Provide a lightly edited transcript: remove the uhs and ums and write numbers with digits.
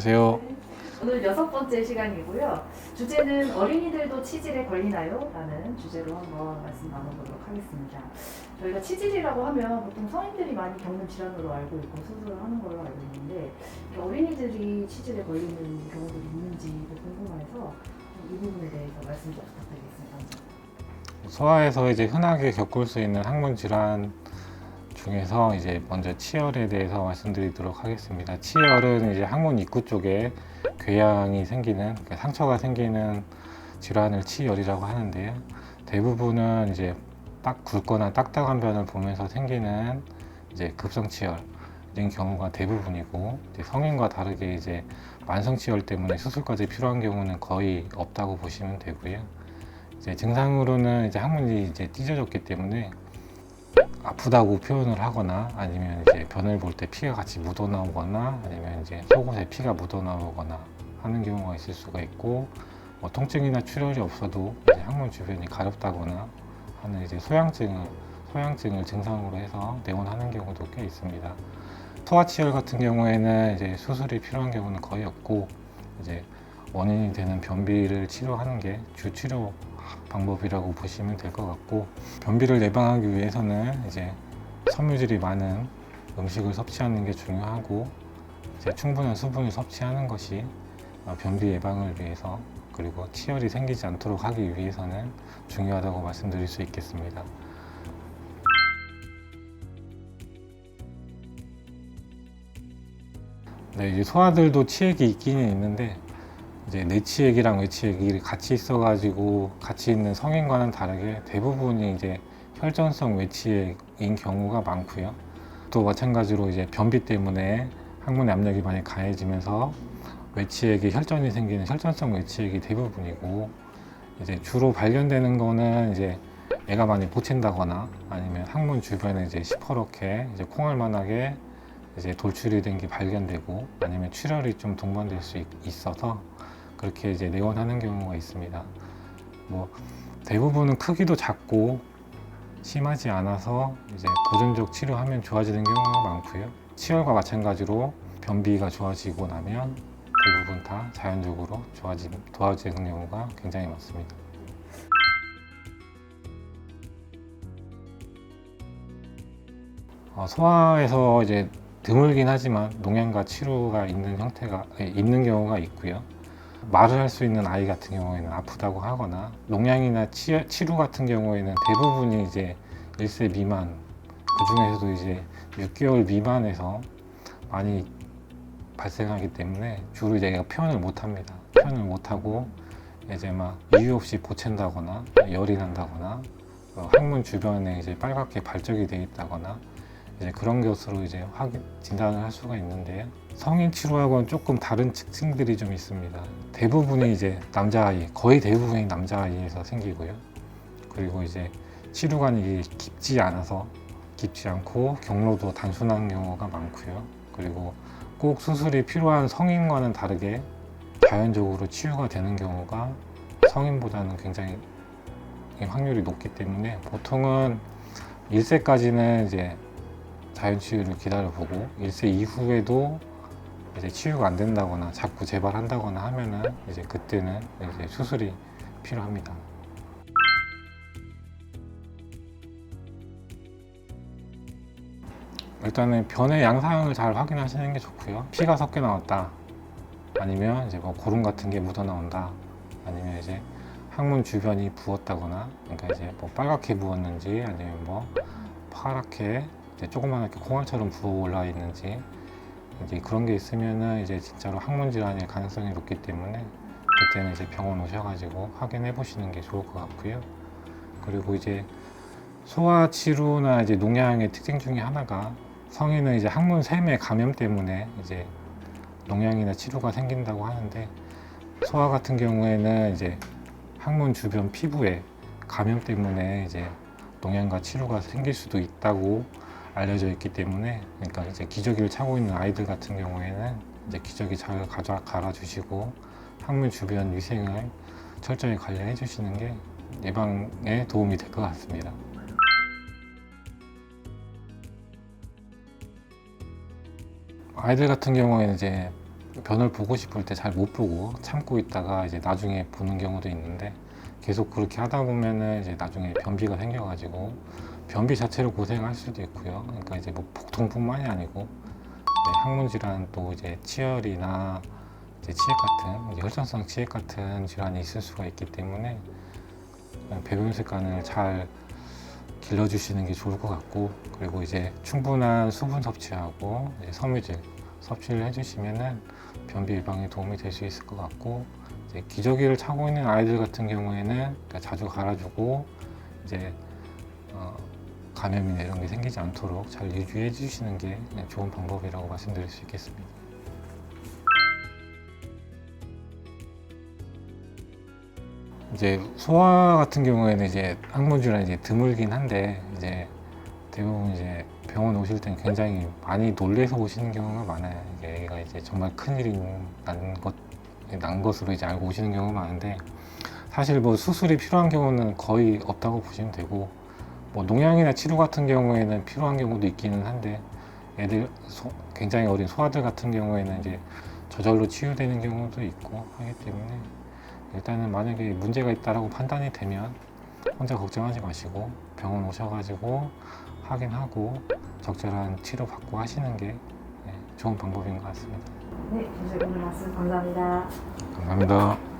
안녕하세요. 오늘 6번째 시간이고요. 주제는 어린이들도 치질에 걸리나요? 라는 주제로 한번 말씀 나눠보도록 하겠습니다. 저희가 치질이라고 하면 보통 성인들이 많이 겪는 질환으로 알고 있고 수술을 하는 걸로 알고 있는데 어린이들이 치질에 걸리는 경우도 있는지도 궁금해서 이 부분에 대해서 말씀 좀 부탁드리겠습니다. 소아에서 이제 흔하게 겪을 수 있는 항문 질환 중에서 이제 먼저 치열에 대해서 말씀드리도록 하겠습니다. 치열은 이제 항문 입구 쪽에 궤양이 생기는, 그러니까 상처가 생기는 질환을 치열이라고 하는데요. 대부분은 이제 딱 굵거나 딱딱한 변을 보면서 생기는 이제 급성치열인 경우가 대부분이고, 이제 성인과 다르게 이제 만성치열 때문에 수술까지 필요한 경우는 거의 없다고 보시면 되고요. 이제 증상으로는 이제 항문이 이제 찢어졌기 때문에 아프다고 표현을 하거나, 아니면 이제 변을 볼 때 피가 같이 묻어 나오거나, 아니면 이제 속옷에 피가 묻어 나오거나 하는 경우가 있을 수가 있고, 뭐 통증이나 출혈이 없어도 이제 항문 주변이 가렵다거나 하는 이제 소양증을 증상으로 해서 내원하는 경우도 꽤 있습니다. 소아치열 같은 경우에는 이제 수술이 필요한 경우는 거의 없고, 이제 원인이 되는 변비를 치료하는 게 주 치료 방법이라고 보시면 될 것 같고, 변비를 예방하기 위해서는 이제 섬유질이 많은 음식을 섭취하는 게 중요하고, 이제 충분한 수분을 섭취하는 것이 변비 예방을 위해서, 그리고 치열이 생기지 않도록 하기 위해서는 중요하다고 말씀드릴 수 있겠습니다. 네, 이제 소아들도 치액이 있기는 있는데, 이제 내치액이랑 외치액이 같이 있어가지고 같이 있는 성인과는 다르게 대부분이 이제 혈전성 외치액인 경우가 많고요. 또 마찬가지로 이제 변비 때문에 항문의 압력이 많이 가해지면서 외치액에 혈전이 생기는 혈전성 외치액이 대부분이고, 이제 주로 발견되는 거는 이제 애가 많이 보챈다거나, 아니면 항문 주변에 이제 시퍼렇게 이제 콩알만하게 이제 돌출이 된 게 발견되고, 아니면 출혈이 좀 동반될 수 있어서 그렇게 이제 내원하는 경우가 있습니다. 뭐 대부분은 크기도 작고 심하지 않아서 이제 보존적 치료하면 좋아지는 경우가 많고요. 치열과 마찬가지로 변비가 좋아지고 나면 대부분 다 자연적으로 도와지는 경우가 굉장히 많습니다. 소아에서 이제 드물긴 하지만 농양과 치료가 있는 경우가 있고요. 말을 할 수 있는 아이 같은 경우에는 아프다고 하거나, 농양이나 치루 같은 경우에는 대부분이 이제 1세 미만, 그 중에서도 이제 6개월 미만에서 많이 발생하기 때문에 주로 이제 표현을 못 합니다. 표현을 못 하고 이제 막 이유 없이 보챈다거나 열이 난다거나, 항문 주변에 이제 빨갛게 발적이 되어 있다거나, 이제 그런 것으로 이제 진단을 할 수가 있는데요. 성인 치료하고는 조금 다른 특징들이 좀 있습니다. 대부분이 이제 남자아이, 거의 대부분이 남자아이에서 생기고요. 그리고 이제 치료관이 깊지 않고 경로도 단순한 경우가 많고요. 그리고 꼭 수술이 필요한 성인과는 다르게 자연적으로 치유가 되는 경우가 성인보다는 굉장히 확률이 높기 때문에, 보통은 1세까지는 이제 자연 치유를 기다려보고 1세 이후에도 이제 치유가 안 된다거나 자꾸 재발한다거나 하면은 이제 그때는 이제 수술이 필요합니다. 일단은 변의 양상을 잘 확인하시는 게 좋고요. 피가 섞여 나왔다, 아니면 이제 뭐 고름 같은 게 묻어 나온다, 아니면 이제 항문 주변이 부었다거나, 그러니까 이제 뭐 빨갛게 부었는지, 아니면 뭐 파랗게 이제 조그맣게 콩알처럼 부어 올라 있는지, 이제 그런 게 있으면은 이제 진짜로 항문 질환일 가능성이 높기 때문에 그때는 이제 병원 오셔가지고 확인해 보시는 게 좋을 것 같고요. 그리고 이제 소아 치료나 이제 농양의 특징 중에 하나가, 성인은 이제 항문 샘의 감염 때문에 이제 농양이나 치료가 생긴다고 하는데, 소아 같은 경우에는 이제 항문 주변 피부에 감염 때문에 이제 농양과 치료가 생길 수도 있다고 알려져 있기 때문에, 그러니까 이제 기저귀를 차고 있는 아이들 같은 경우에는 이제 기저귀 잘 갈아주시고 항문 주변 위생을 철저히 관리해 주시는 게 예방에 도움이 될 것 같습니다. 아이들 같은 경우에는 이제 변을 보고 싶을 때 잘 못 보고 참고 있다가 이제 나중에 보는 경우도 있는데, 계속 그렇게 하다 보면은 이제 나중에 변비가 생겨가지고 변비 자체로 고생할 수도 있고요. 그러니까 이제 뭐 복통뿐만이 아니고 이제 항문 질환, 또 이제 치열이나 이제 치액 같은 이제 혈전성 치액 같은 질환이 있을 수가 있기 때문에 배변 습관을 잘 길러주시는 게 좋을 것 같고, 그리고 이제 충분한 수분 섭취하고 이제 섬유질 섭취를 해주시면은 변비 예방에 도움이 될 수 있을 것 같고, 이제 기저귀를 차고 있는 아이들 같은 경우에는 그러니까 자주 갈아주고 이제 감염이나 이런 게 생기지 않도록 잘 유지해 주시는 게 좋은 방법이라고 말씀드릴 수 있겠습니다. 이제 소아 같은 경우에는 이제 항문 질환이 이제 드물긴 한데, 이제 대부분 이제 병원 오실 땐 굉장히 많이 놀래서 오시는 경우가 많아요. 이게 애가 이제 정말 큰일이 난 것으로 이제 알고 오시는 경우가 많은데, 사실 뭐 수술이 필요한 경우는 거의 없다고 보시면 되고, 뭐 농약이나 치료 같은 경우에는 필요한 경우도 있기는 한데, 굉장히 어린 소아들 같은 경우에는 이제 저절로 치유되는 경우도 있고 하기 때문에, 일단은 만약에 문제가 있다라고 판단이 되면 혼자 걱정하지 마시고 병원 오셔가지고 확인하고 적절한 치료 받고 하시는 게 좋은 방법인 것 같습니다. 네, 선생님 오늘 말씀 감사합니다. 감사합니다.